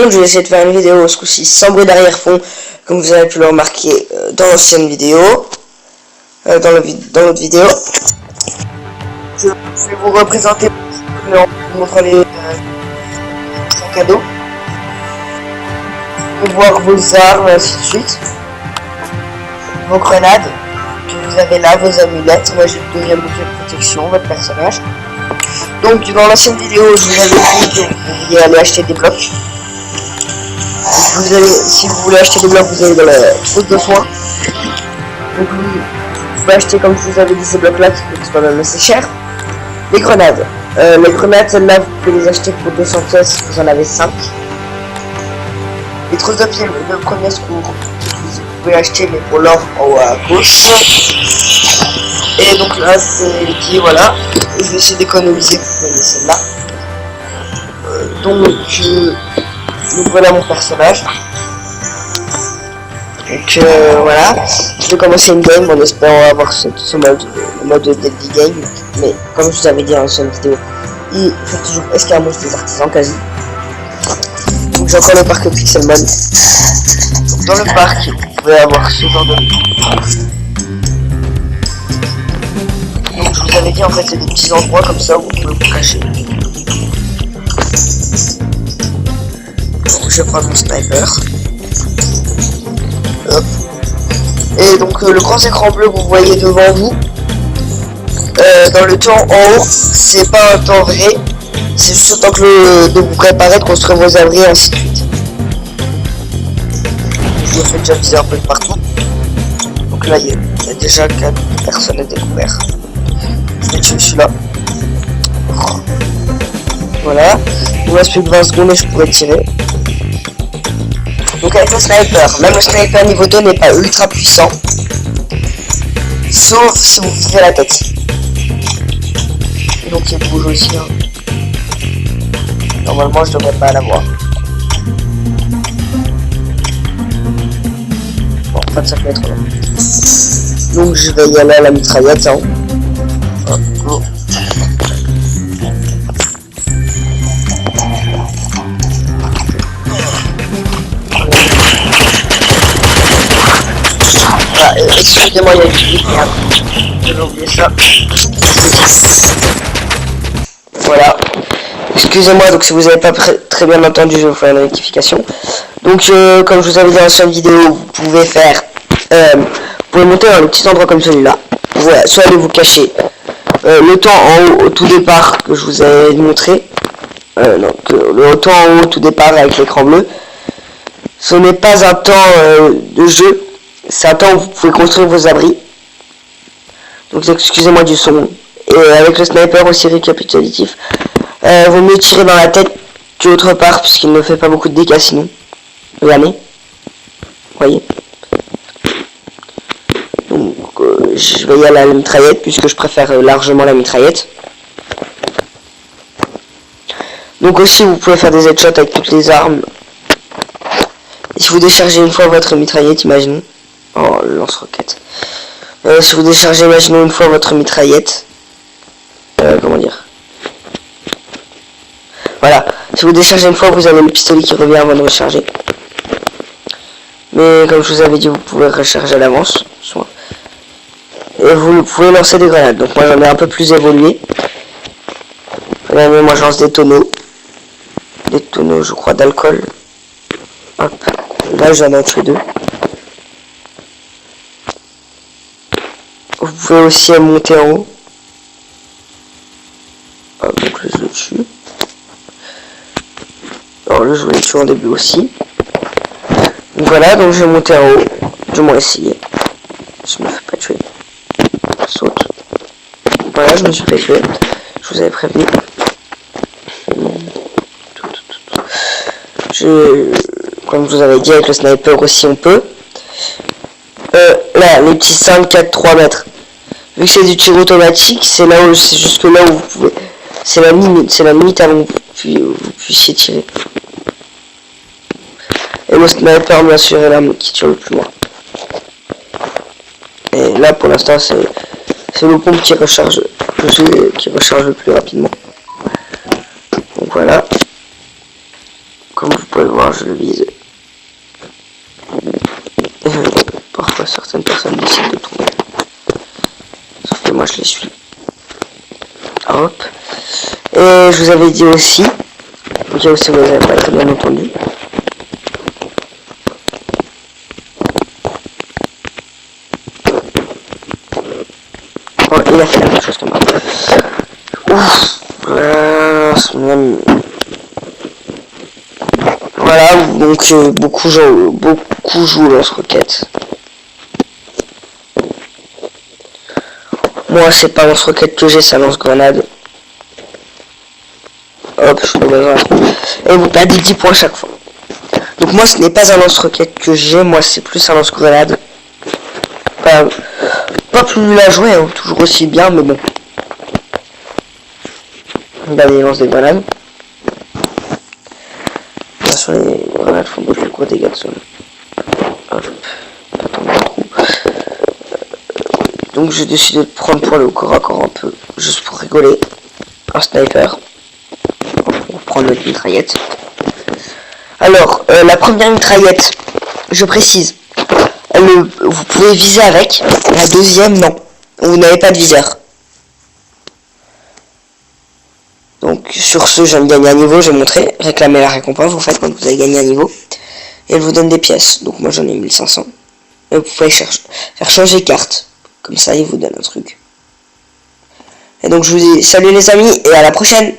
contre, je vais essayer de faire une vidéo ce coup-ci sans bruit d'arrière-fond, comme vous avez pu le remarquer dans l'ancienne vidéo, dans l'autre vidéo. Je vais vous représenter en vous montrant les sacs à dos, voir vos armes, ainsi de suite, vos grenades que vous avez là, vos amulettes. Moi j'ai le deuxième bouclier de protection, votre personnage. Donc dans l'ancienne vidéo, je vous avais dit que vous pouviez aller acheter des blocs. Si vous voulez acheter des blocs, vous allez dans la trousse de soins. Donc vous pouvez acheter, comme je vous avais dit, ces blocs là qui coûtent quand même assez cher. Les grenades. Les grenades, celles-là, vous pouvez les acheter pour 200 pièces, vous en avez 5. Les trousses de premier secours, vous pouvez acheter, mais pour l'or en haut à gauche. Et donc là, c'est les pieds, voilà. Et je vais essayer d'économiser pour payer celle-là. Donc voilà mon personnage. Donc voilà, je vais commencer une game en espérant avoir ce mode de Deadly Game. Mais comme je vous avais dit dans l'ancienne vidéo, il faut toujours escamoter des artisans quasi. Donc j'ai encore le parc Pixel Mode. Donc dans le parc, vous pouvez avoir ce genre de... Donc je vous avais dit, en fait c'est des petits endroits comme ça où vous pouvez vous cacher. Donc je vais prendre mon sniper. Hop. Et donc le grand écran bleu que vous voyez devant vous, dans le temps en haut, c'est pas un temps vrai, c'est juste le temps que de vous préparer, de construire vos abris et ainsi de suite. Je vous fais déjà viser un peu de partout. Donc là il y a déjà 4 personnes à découvert. Je vais tuer celui-là. Voilà. Il me reste plus que 20 secondes et je pourrais tirer. Donc avec le sniper, même le sniper niveau 2 n'est pas ultra puissant. Sauf si vous visez la tête. Et donc il bouge aussi. Hein. Normalement je devrais pas l'avoir. Bon, en fait ça peut être long. Donc je vais y aller à la mitraillette. Hein. Hop, go. Excusez-moi, il y a une clip, merde. J'ai oublié ça. Voilà. Excusez-moi, donc si vous n'avez pas très bien entendu, je vais vous faire une rectification. Donc, comme je vous avais dit dans l'ancienne vidéo, vous pouvez faire... vous pouvez monter dans les petits endroits comme celui-là. Voilà, soit aller vous cacher. Le temps en haut, au tout départ, que je vous avais montré. Donc, le temps en haut, au tout départ, avec l'écran bleu. Ce n'est pas un temps de jeu. C'est un temps où vous pouvez construire vos abris. Donc excusez-moi du son. Et avec le sniper aussi récapitulatif. Vaut mieux tirer dans la tête qu'autre part, puisqu'il ne fait pas beaucoup de dégâts sinon. Regardez. Voyez. Donc je vais y aller à la mitraillette, puisque je préfère largement la mitraillette. Donc aussi vous pouvez faire des headshots avec toutes les armes. Et si vous déchargez une fois votre mitraillette, imaginons. Oh, le lance-roquette. Si vous déchargez, imaginons une fois votre mitraillette. Comment dire? Voilà. Si vous déchargez une fois, vous avez le pistolet qui revient avant de recharger. Mais comme je vous avais dit, vous pouvez recharger à l'avance. Et vous pouvez lancer des grenades. Donc moi j'en ai un peu plus évolué. Regardez, moi je lance des tonneaux. Des tonneaux, je crois, d'alcool. Hop. Là j'en ai tué 2. Vous pouvez aussi monter en haut. Ah, donc là je le tue. Alors là je voulais le tuer en début aussi. Donc voilà, donc je vais monter en haut. Du moins essayer. Je me fais pas tuer. Saute. Voilà, je me suis fait tuer. Je vous avais prévenu. Comme je vous avais dit, avec le sniper aussi on peut. Là, les petits 5, 4, 3 mètres. Vu que c'est du tir automatique, c'est là où c'est jusque là où vous pouvez. C'est la limite avant que vous puissiez tirer. Et le sniper bien sûr est l'arme qui tire le plus loin. Et là pour l'instant c'est le pompe qui recharge le plus rapidement. Donc voilà. Comme vous pouvez le voir, je le vise. Parfois certaines personnes décident de tomber. Sauf que moi je les suis. Hop. Et je vous avais dit aussi, au cas où si vous n'avez pas très bien entendu. Oh, il a fait la même chose que moi. Ouf. Voilà, donc beaucoup jouent lance-roquette. Moi, c'est pas lance-roquette que j'ai, ça lance-grenade. Hop, je suis dans un trou. Et vous perdez 10 points chaque fois. Donc moi, ce n'est pas un lance-roquette que j'ai, moi, c'est plus un lance-grenade. Pas plus nul à jouer, hein, toujours aussi bien, mais bon. Regardez, il lance des grenades. Bien sûr, les grenades font beaucoup de gros dégâts de zone. Hop, pas tomber un coup. Donc j'ai décidé de prendre pour le corps à corps un peu, juste pour rigoler. Un sniper. Pour prendre notre mitraillette. Alors, la première mitraillette, je précise, vous pouvez viser avec. La deuxième, non. Vous n'avez pas de viseur. Donc sur ce, je viens de gagner un niveau, je vais montrer, réclamer la récompense, vous faites quand vous avez gagné un niveau. Et elle vous donne des pièces, donc moi j'en ai 1500. Et vous pouvez faire changer carte, comme ça il vous donne un truc. Et donc je vous dis salut les amis, et à la prochaine.